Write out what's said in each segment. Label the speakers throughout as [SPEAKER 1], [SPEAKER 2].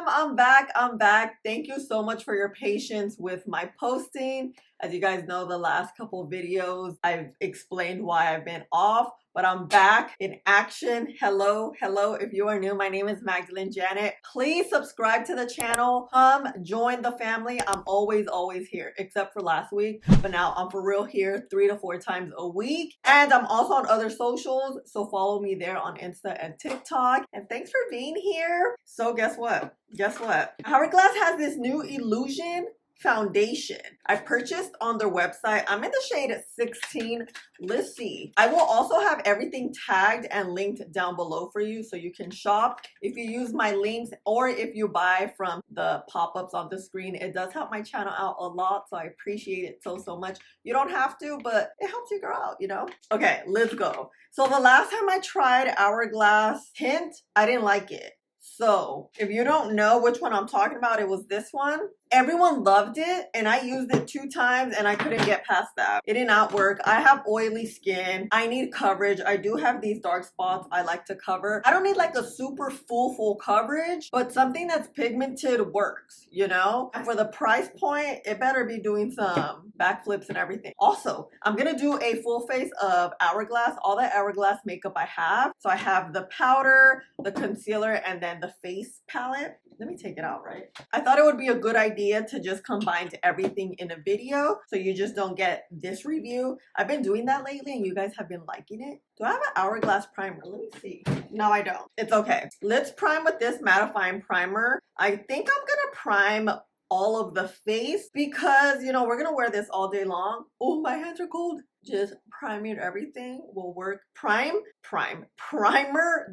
[SPEAKER 1] I'm back. I'm back. Thank you so much for your patience with my posting. As you guys know, the last couple of videos, I've explained why I've been off, but I'm back in action. Hello, hello. If you are new, my name is Magdalene Janet. Please subscribe to the channel. Come join the family. I'm always here, except for last week. But now I'm for real here 3 to 4 times a week. And I'm also on other socials, so follow me there on Insta and TikTok. And thanks for being here. So guess what? Guess what? Hourglass has this new Illusion foundation I purchased on their website. I'm in the shade 16. Let's see. I will also have everything tagged and linked down below for you so you can shop. If you use my links or if you buy from the pop-ups on the screen, it does help my channel out a lot, so I appreciate it so much. You don't have to, but it helps you grow out, you know? Okay, let's go. So the last time I tried Hourglass tint, I didn't like it. So if you don't know which one I'm talking about, it was this one. Everyone loved it and I used it 2 times and I couldn't get past that. It did not work. I have oily skin. I need coverage. I do have these dark spots I like to cover. I don't need like a super full coverage, but something that's pigmented works, you know? And for the price point, it better be doing some backflips and everything. Also, I'm gonna do a full face of Hourglass, all the Hourglass makeup I have. So I have the powder, the concealer, and then the face palette. Let me take it out, right? I thought it would be a good idea to just combine everything in a video so you just don't get this review. I've been doing that lately and you guys have been liking it. Do I have an Hourglass primer? Let me see. No, I don't. It's okay. Let's prime with this mattifying primer. I think I'm gonna prime all of the face because, you know, we're gonna wear this all day long. Oh, my hands are cold. Just priming everything will work. Primer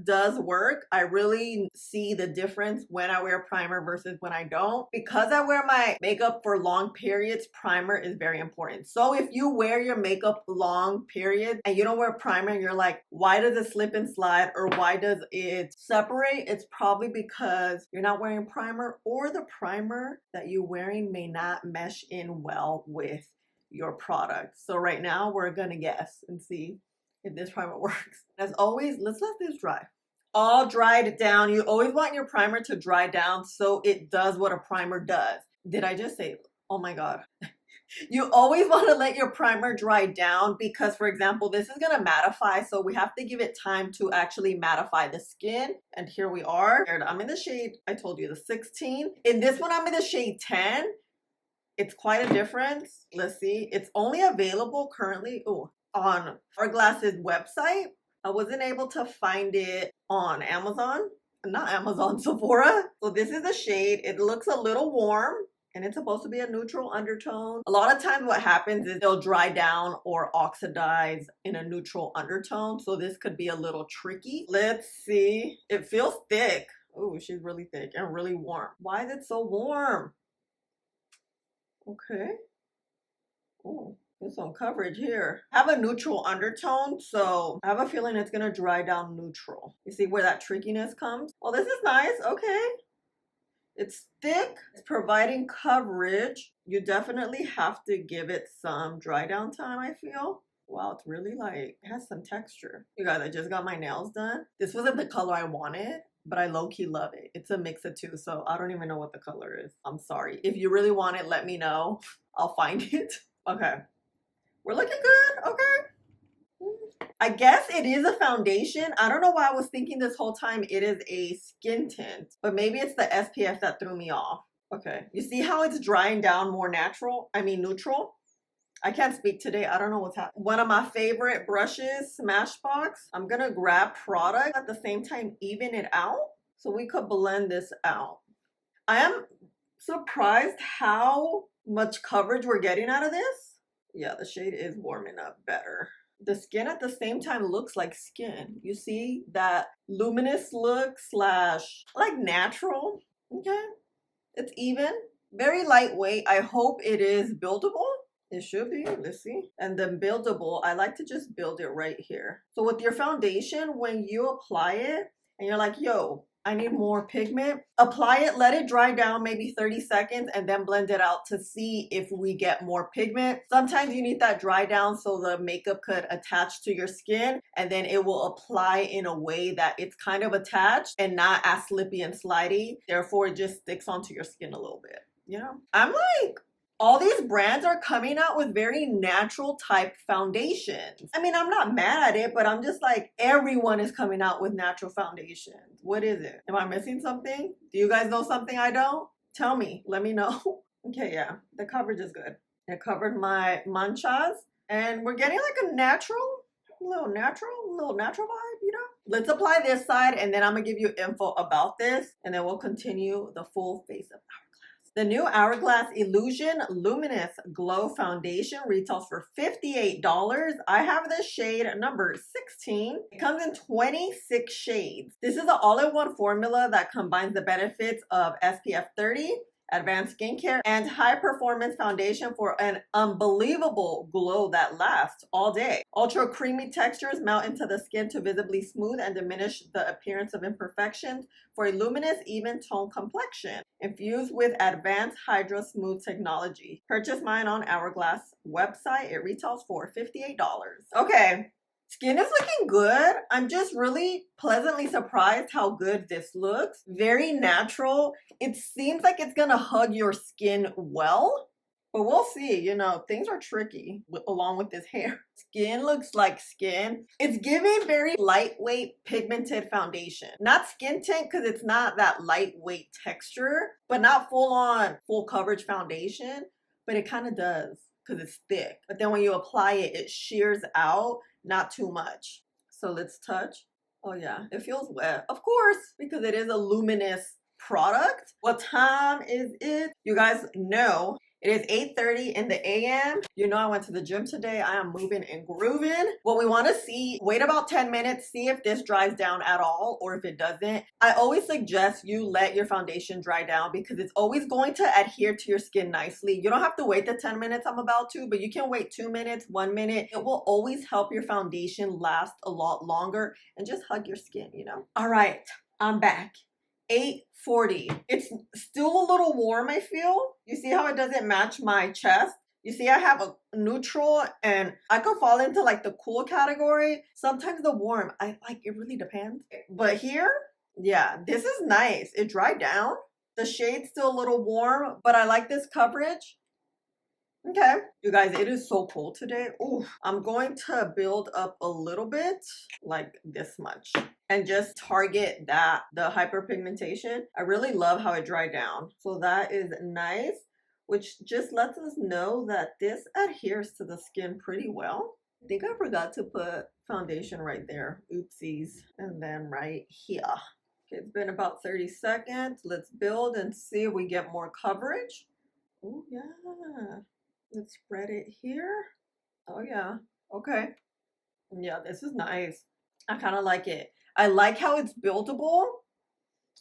[SPEAKER 1] does work. I really see the difference when I wear primer versus when I don't. Because I wear my makeup for long periods, primer is very important. So if you wear your makeup long period and you don't wear primer and you're like, why does it slip and slide or why does it separate? It's probably because you're not wearing primer or the primer that you're wearing may not mesh in well with your product. So right now we're gonna guess and see if this primer works. As always, let's let this dry. All dried down. You always want your primer to dry down so it does what a primer does. Did I just say, oh my God. You always want to let your primer dry down because, for example, this is going to mattify. So we have to give it time to actually mattify the skin. And here we are. I'm in the shade, I told you, the 16. In this one, I'm in the shade 10. It's quite a difference. Let's see. It's only available currently on Hourglass's website. I wasn't able to find it on Amazon. Not Amazon, Sephora. So this is the shade. It looks a little warm and it's supposed to be a neutral undertone. A lot of times what happens is they'll dry down or oxidize in a neutral undertone. So this could be a little tricky. Let's see. It feels thick. Oh, she's really thick and really warm. Why is it so warm? Okay. Oh, there's some coverage here. I have a neutral undertone, so I have a feeling it's gonna dry down neutral. You see where that trickiness comes? Well, this is nice. Okay. It's thick. It's providing coverage. You definitely have to give it some dry down time, I feel. Wow, it's really like, it has some texture. You guys, I just got my nails done. This wasn't the color I wanted, but I low-key love it. It's a mix of 2, so I don't even know what the color is. I'm sorry. If you really want it, let me know. I'll find it. Okay. We're looking good. Okay. I guess it is a foundation. I don't know why I was thinking this whole time it is a skin tint, but maybe it's the SPF that threw me off. Okay. You see how it's drying down more neutral? I can't speak today. I don't know what's happening. One of my favorite brushes, Smashbox. I'm going to grab product at the same time, even it out. So we could blend this out. I am surprised how much coverage we're getting out of this. Yeah, the shade is warming up better. The skin at the same time looks like skin. You see that luminous look / like natural. Okay. It's even. Very lightweight. I hope it is buildable. It should be. Let's see. And then buildable, I like to just build it right here. So with your foundation, when you apply it and you're like, yo, I need more pigment. Apply it, let it dry down maybe 30 seconds, and then blend it out to see if we get more pigment. Sometimes you need that dry down so the makeup could attach to your skin, and then it will apply in a way that it's kind of attached and not as slippy and slidey. Therefore, it just sticks onto your skin a little bit. You know, I'm like, all these brands are coming out with very natural type foundations. I mean, I'm not mad at it, but I'm just like, everyone is coming out with natural foundations. What is it? Am I missing something? Do you guys know something I don't? Tell me, let me know. Okay, yeah, the coverage is good. It covered my manchas, and we're getting like a little natural vibe, you know? Let's apply this side, and then I'm gonna give you info about this, and then we'll continue the full face of Hourglass. The new Hourglass Illusion Luminous Glow Foundation retails for $58. I have the shade number 16. It comes in 26 shades. This is an all-in-one formula that combines the benefits of SPF 30, advanced skincare, and high performance foundation for an unbelievable glow that lasts all day. Ultra creamy textures melt into the skin to visibly smooth and diminish the appearance of imperfections for a luminous, even tone complexion. Infused with advanced Hydro Smooth technology. Purchase mine on Hourglass website. It retails for $58. Okay. Skin is looking good. I'm just really pleasantly surprised how good this looks. Very natural. It seems like it's gonna hug your skin well, but we'll see. You know, things are tricky along with this hair. Skin looks like skin. It's giving very lightweight pigmented foundation. Not skin tint because it's not that lightweight texture, but not full coverage foundation, but it kind of does because it's thick. But then when you apply it, it shears out. Not too much. So let's touch. Oh yeah, it feels wet. Of course, because it is a luminous product. What time is it? You guys know it is 8:30 in the a.m. You know I went to the gym today. I am moving and grooving. What we want to see, wait about 10 minutes, see if this dries down at all or if it doesn't. I always suggest you let your foundation dry down because it's always going to adhere to your skin nicely. You don't have to wait the 10 minutes I'm about to, but you can wait 2 minutes, 1 minute. It will always help your foundation last a lot longer and just hug your skin, you know? All right, I'm back. 8:40. It's still a little warm, I feel. You see how it doesn't match my chest? You see I have a neutral and I could fall into like the cool category. Sometimes the warm, I like, it really depends. But here, yeah, this is nice. It dried down. The shade's still a little warm, but I like this coverage. Okay, you guys, it is so cold today. Ooh, I'm going to build up a little bit, like this much, and just target the hyperpigmentation. I really love how it dried down. So that is nice, which just lets us know that this adheres to the skin pretty well. I think I forgot to put foundation right there. Oopsies. And then right here. Okay, it's been about 30 seconds. Let's build and see if we get more coverage. Oh yeah. Let's spread it here. Oh yeah. Okay. Yeah, this is nice. I kind of like it. I like how it's buildable.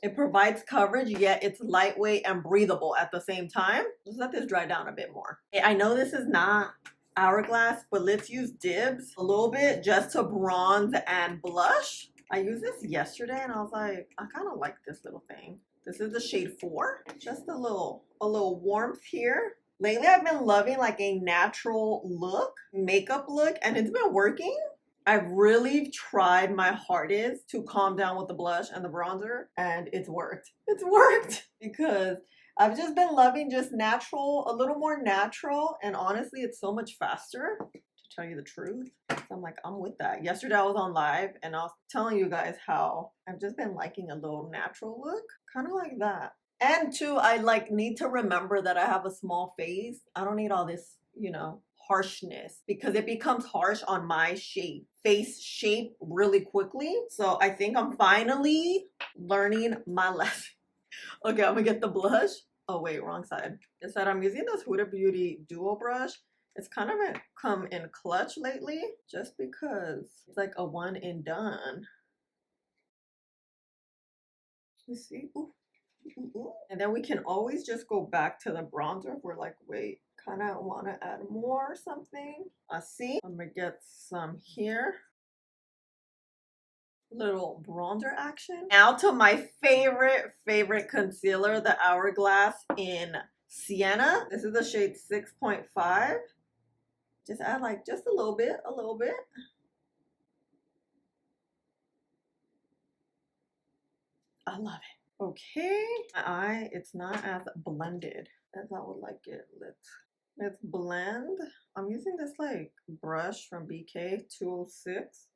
[SPEAKER 1] It provides coverage, yet it's lightweight and breathable at the same time. Let's let this dry down a bit more. I know this is not Hourglass, but let's use Dibs a little bit just to bronze and blush. I used this yesterday and I was like, I kind of like this little thing. This is the shade 4. Just a little warmth here. Lately, I've been loving like a natural look, makeup look, and it's been working. I've really tried my hardest to calm down with the blush and the bronzer, and it's worked. It's worked because I've just been loving just natural, a little more natural, and honestly, it's so much faster, to tell you the truth. So I'm like, I'm with that. Yesterday, I was on live, and I was telling you guys how I've just been liking a little natural look, kind of like that. And two, I like need to remember that I have a small face. I don't need all this, you know, harshness because it becomes harsh on my face shape really quickly. So I think I'm finally learning my lesson. Okay, I'm gonna get the blush. Oh wait, wrong side. It said I'm using this Huda Beauty Duo brush. It's kind of come in clutch lately just because it's like a one and done. You see? Ooh. And then we can always just go back to the bronzer if we're like, wait, kind of want to add more or something. See, I'm gonna get some here. little bronzer action. Now to my favorite concealer, the Hourglass in Sienna. This is the shade 6.5. Just add like just a little bit, a little bit. I love it. Okay, my eye, it's not as blended as I would like it. Let's blend. I'm using this like brush from BK 206.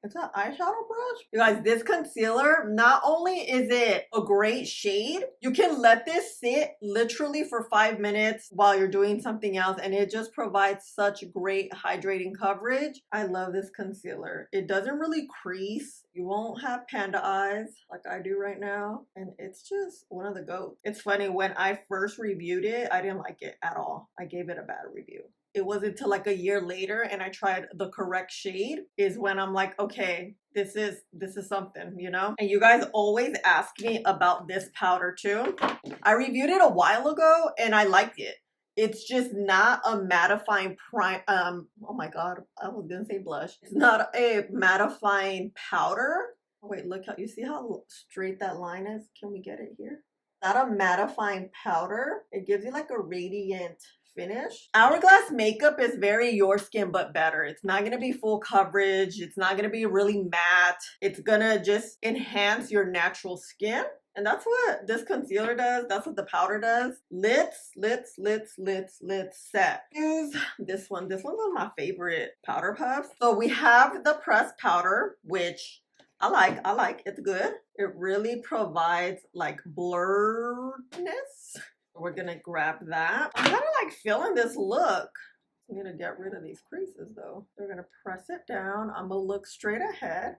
[SPEAKER 1] It's an eyeshadow brush. You guys, this concealer, not only is it a great shade, you can let this sit literally for 5 minutes while you're doing something else, and it just provides such great hydrating coverage. I love this concealer. It doesn't really crease. You won't have panda eyes like I do right now, and it's just one of the goats. It's funny, when I first reviewed it, I didn't like it at all. I gave it a bad review. It wasn't until like a year later and I tried the correct shade is when I'm like, okay, this is something, you know? And you guys always ask me about this powder too. I reviewed it a while ago and I liked it. It's just not a mattifying oh my god, I was gonna say blush. It's not a mattifying powder. Wait, look how, you see how straight that line is? Can we get it here? Not a mattifying powder. It gives you like a radiant finish. Hourglass makeup is very your skin but better. It's not gonna be full coverage. It's not gonna be really matte. It's gonna just enhance your natural skin. And that's what this concealer does. That's what the powder does. Lips, set. Use this one. This one's one of my favorite powder puffs. So we have the pressed powder, which I like. It's good. It really provides like blurredness. We're gonna grab that. I'm kind of like feeling this look. I'm gonna get rid of these creases though. We're gonna press it down. I'm gonna look straight ahead.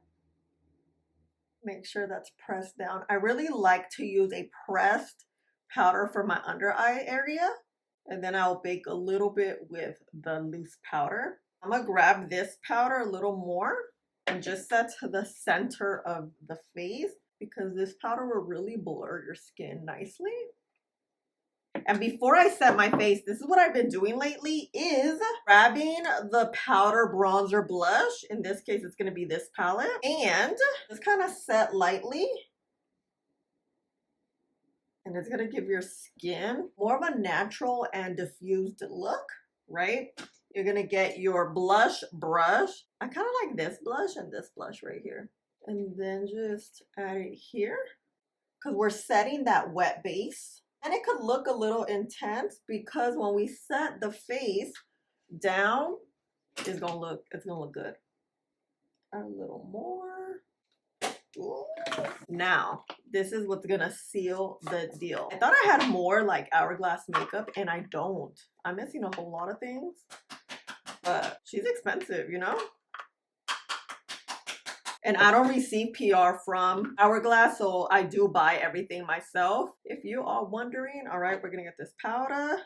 [SPEAKER 1] Make sure that's pressed down. I really like to use a pressed powder for my under eye area. And then I'll bake a little bit with the loose powder. I'm gonna grab this powder a little more and just set to the center of the face because this powder will really blur your skin nicely. And before I set my face, this is what I've been doing lately, is grabbing the powder bronzer blush. In this case, it's going to be this palette. And just kind of set lightly. And it's going to give your skin more of a natural and diffused look, right? You're going to get your blush brush. I kind of like this blush and this blush right here. And then just add it here. Because we're setting that wet base. And it could look a little intense because when we set the face down, it's gonna look good. A little more. Ooh. Now, this is what's gonna seal the deal. I thought I had more like Hourglass makeup and I don't. I'm missing a whole lot of things, but she's expensive, you know? And I don't receive PR from Hourglass, so I do buy everything myself. If you are wondering, all right, we're gonna get this powder.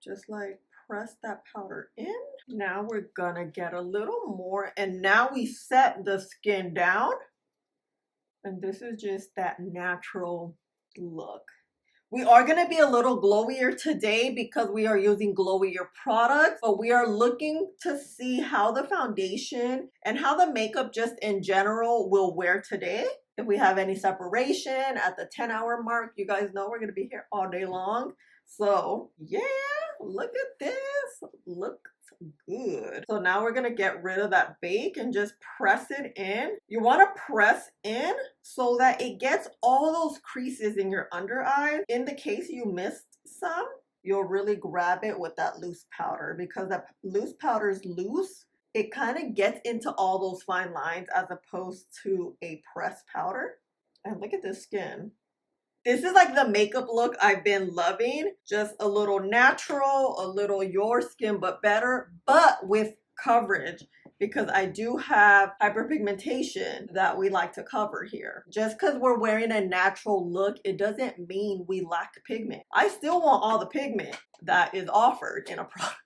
[SPEAKER 1] Just like press that powder in. Now we're gonna get a little more, and now we set the skin down. And this is just that natural look. We are going to be a little glowier today because we are using glowier products, but we are looking to see how the foundation and how the makeup just in general will wear today. If we have any separation at the 10-hour mark, you guys know we're going to be here all day long. So yeah, look at this. Looks good. So now we're going to get rid of that bake and just press it in. You want to press in so that it gets all those creases in your under eye. In the case you missed some, you'll really grab it with that loose powder because that loose powder is loose. It kind of gets into all those fine lines as opposed to a pressed powder. And look at this skin. This is like the makeup look I've been loving. Just a little natural, a little your skin but better, but with coverage because I do have hyperpigmentation that we like to cover here. Just because we're wearing a natural look, it doesn't mean we lack pigment. I still want all the pigment that is offered in a product,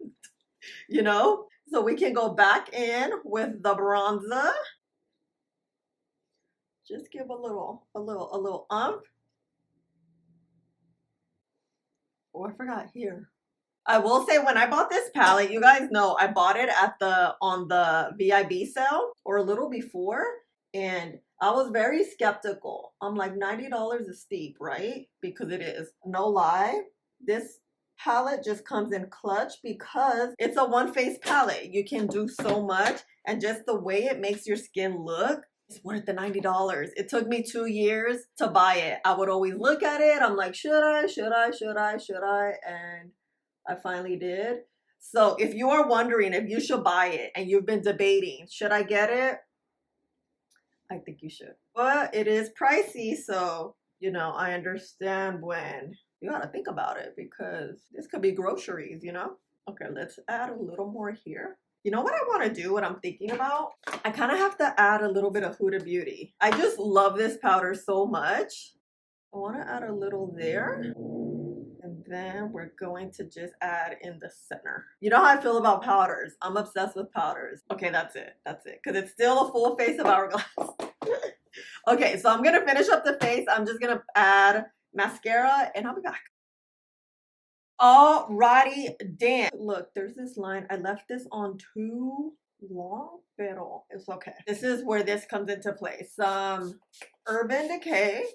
[SPEAKER 1] you know? So we can go back in with the bronzer. Just give a little umph. Oh, I forgot here. I will say when I bought this palette, you guys know I bought it at the on the VIB sale or a little before, and I was very skeptical. I'm like $90 is steep, right? Because it is. No lie. This palette just comes in clutch because it's a one face palette. You can do so much, and just the way it makes your skin look, it's worth the $90. It took me 2 years to buy it. I would always look at it. I'm like, should I, should I, should I, should I? And I finally did. So if you are wondering if you should buy it and you've been debating, should I get it? I think you should. But it is pricey, so you know, I understand when you gotta think about it because this could be groceries, you know? Okay, let's add a little more here. You know what I want to do, what I'm thinking about? I kind of have to add a little bit of Huda Beauty. I just love this powder so much. I want to add a little there. And then we're going to just add in the center. You know how I feel about powders. I'm obsessed with powders. Okay, that's it. That's it. Because it's still a full face of Hourglass. Okay, so I'm going to finish up the face. I'm just going to add mascara and I'll be back. Alrighty, damn. Look, there's this line. I left this on too long, pero it's okay. This is where this comes into play. Some Urban Decay.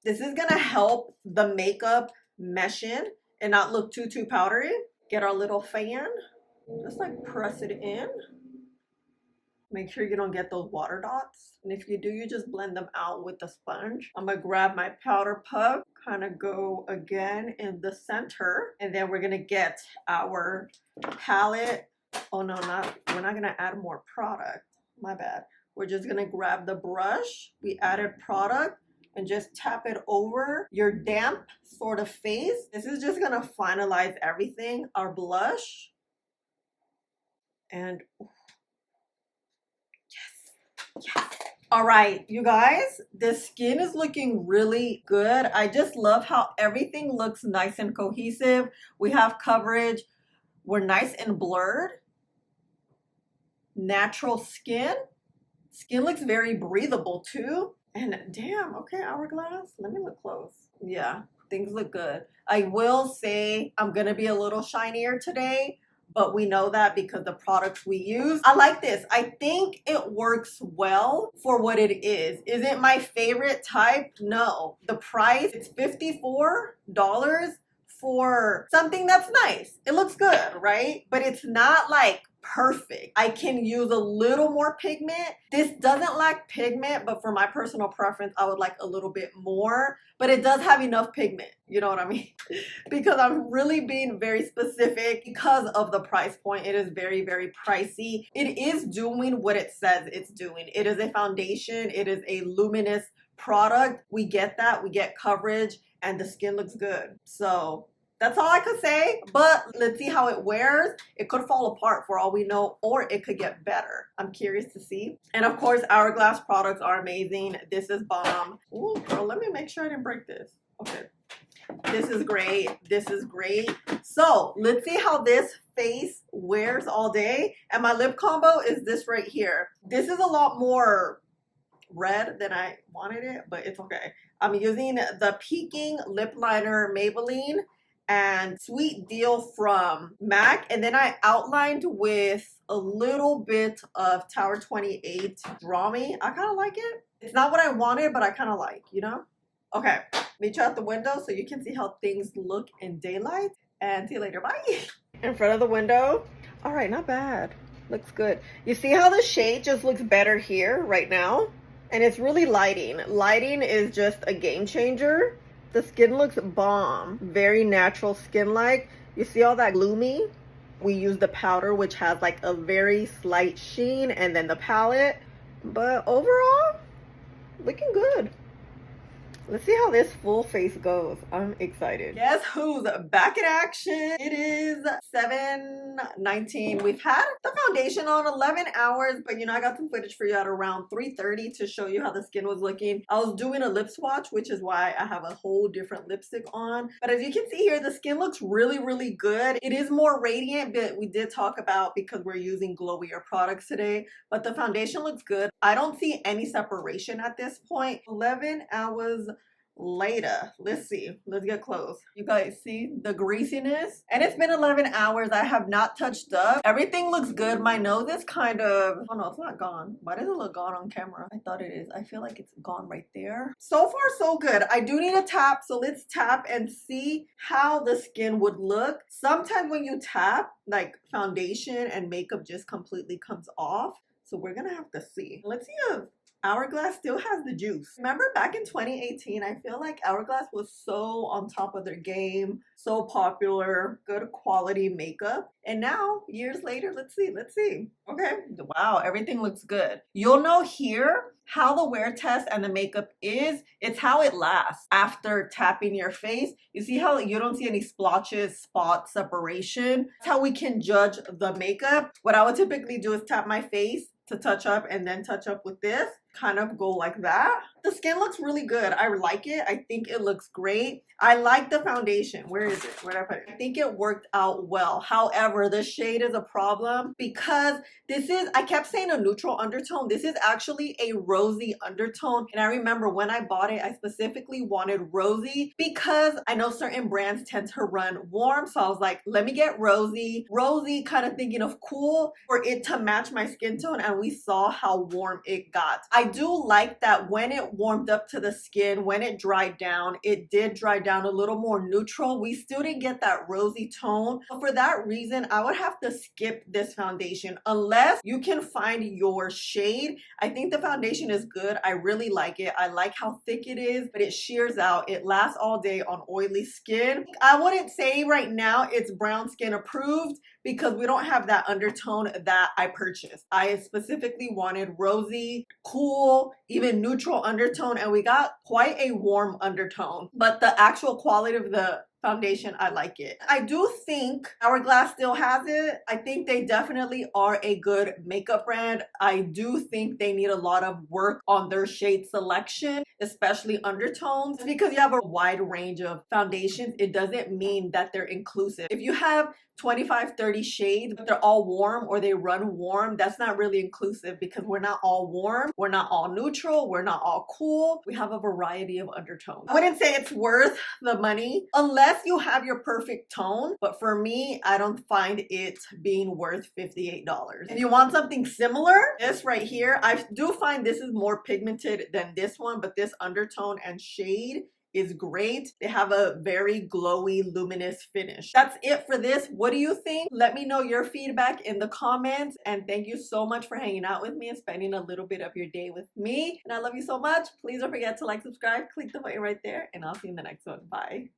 [SPEAKER 1] This is gonna help the makeup mesh in and not look too powdery. Get our little fan, just like press it in. Make sure you don't get those water dots. And if you do, you just blend them out with the sponge. I'm gonna grab my powder puff, kind of go again in the center. And then we're gonna get our palette. Oh no, we're not gonna add more product. My bad. We're just gonna grab the brush. We added product and just tap it over your damp sort of face. This is just gonna finalize everything. Our blush. And yes. All right, you guys, the skin is looking really good. I just love how everything looks nice and cohesive. We have coverage. We're nice and blurred. Natural skin. Skin looks very breathable too. And damn, okay, Hourglass. Let me look close. Yeah, things look good. I will say I'm gonna be a little shinier today, but we know that because the products we use. I like this. I think it works well for what it is. Is it my favorite type? No. The price, it's $54 for something that's nice. It looks good, right? But it's not like perfect. I can use a little more pigment. This doesn't lack pigment, but for my personal preference, I would like a little bit more, but it does have enough pigment. You know what I mean? Because I'm really being very specific because of the price point. It is very pricey. It is doing what it says it's doing. It is a foundation. It is a luminous product. We get that. We get coverage and the skin looks good. So that's all I could say, but let's see how it wears. It could fall apart for all we know, or it could get better. I'm curious to see. And of course, Hourglass products are amazing. This is bomb. Ooh, girl, let me make sure I didn't break this. Okay. This is great. This is great. So let's see how this face wears all day. And my lip combo is this right here. This is a lot more red than I wanted it, but it's okay. I'm using the Peaking Lip Liner Maybelline and Sweet Deal from MAC, and then I outlined with a little bit of Tower 28 Draw Me. I kind of like it. It's not what I wanted, but I kind of like, you know? Okay, meet you out the window so you can see how things look in daylight, and see you later. Bye. In front of the window. All right, not bad. Looks good. You see how the shade just looks better here right now? And it's really lighting. Lighting is just a game changer. The skin looks bomb. Very natural skin-like. You see all that gloomy? We use the powder, which has like a very slight sheen, and then the palette. But overall, looking good. Let's see how this full face goes. I'm excited. Guess who's back in action? It is 7:19. We've had the foundation on 11 hours, but you know, I got some footage for you at around 3:30 to show you how the skin was looking. I was doing a lip swatch, which is why I have a whole different lipstick on. But as you can see here, the skin looks really good. It is more radiant, but we did talk about because we're using glowier products today, but the foundation looks good. I don't see any separation at this point. 11 hours later. Let's see. Let's get close. You guys see the greasiness? And it's been 11 hours. I have not touched up. Everything looks good. My nose is kind of, oh no, it's not gone. Why does it look gone on camera? I thought it is. I feel like it's gone right there. So far, so good. I do need a tap. So let's tap and see how the skin would look. Sometimes when you tap, like foundation and makeup just completely comes off. So we're gonna have to see. Let's see if Hourglass still has the juice. Remember back in 2018, I feel like Hourglass was so on top of their game, so popular, good quality makeup. And now, years later, let's see. Okay, wow, everything looks good. You'll know here how the wear test and the makeup is. It's how it lasts after tapping your face. You see how you don't see any splotches, spot separation? That's how we can judge the makeup. What I would typically do is tap my face to touch up and then touch up with this. Kind of go like that. The skin looks really good. I like it. I think it looks great. I like the foundation. Where is it? Where did I put it? I think it worked out well. However, the shade is a problem because this is, I kept saying a neutral undertone. This is actually a rosy undertone. And I remember when I bought it, I specifically wanted rosy because I know certain brands tend to run warm. So I was like, let me get rosy. Rosy, kind of thinking of cool for it to match my skin tone. And we saw how warm it got. I do like that when it warmed up to the skin, when it dried down, it did dry down a little more neutral. We still didn't get that rosy tone. But for that reason, I would have to skip this foundation unless you can find your shade. I think the foundation is good. I really like it. I like how thick it is, but it shears out. It lasts all day on oily skin. I wouldn't say right now it's brown skin approved because we don't have that undertone that I purchased. I specifically wanted rosy, cool, even neutral undertone, and we got quite a warm undertone. But the actual quality of the foundation, I like it. I do think Hourglass still has it. I think they definitely are a good makeup brand. I do think they need a lot of work on their shade selection, especially undertones. Because you have a wide range of foundations, it doesn't mean that they're inclusive. If you have 25-30 shades, but they're all warm or they run warm, that's not really inclusive because we're not all warm, we're not all neutral, we're not all cool. We have a variety of undertones. I wouldn't say it's worth the money unless you have your perfect tone, but for me, I don't find it being worth $58. If you want something similar, this right here, I do find this is more pigmented than this one, but this undertone and shade is great. They have a very glowy, luminous finish. That's it for this. What do you think? Let me know your feedback in the comments. And thank you so much for hanging out with me and spending a little bit of your day with me. And I love you so much. Please don't forget to like, subscribe, click the button right there, and I'll see you in the next one. Bye.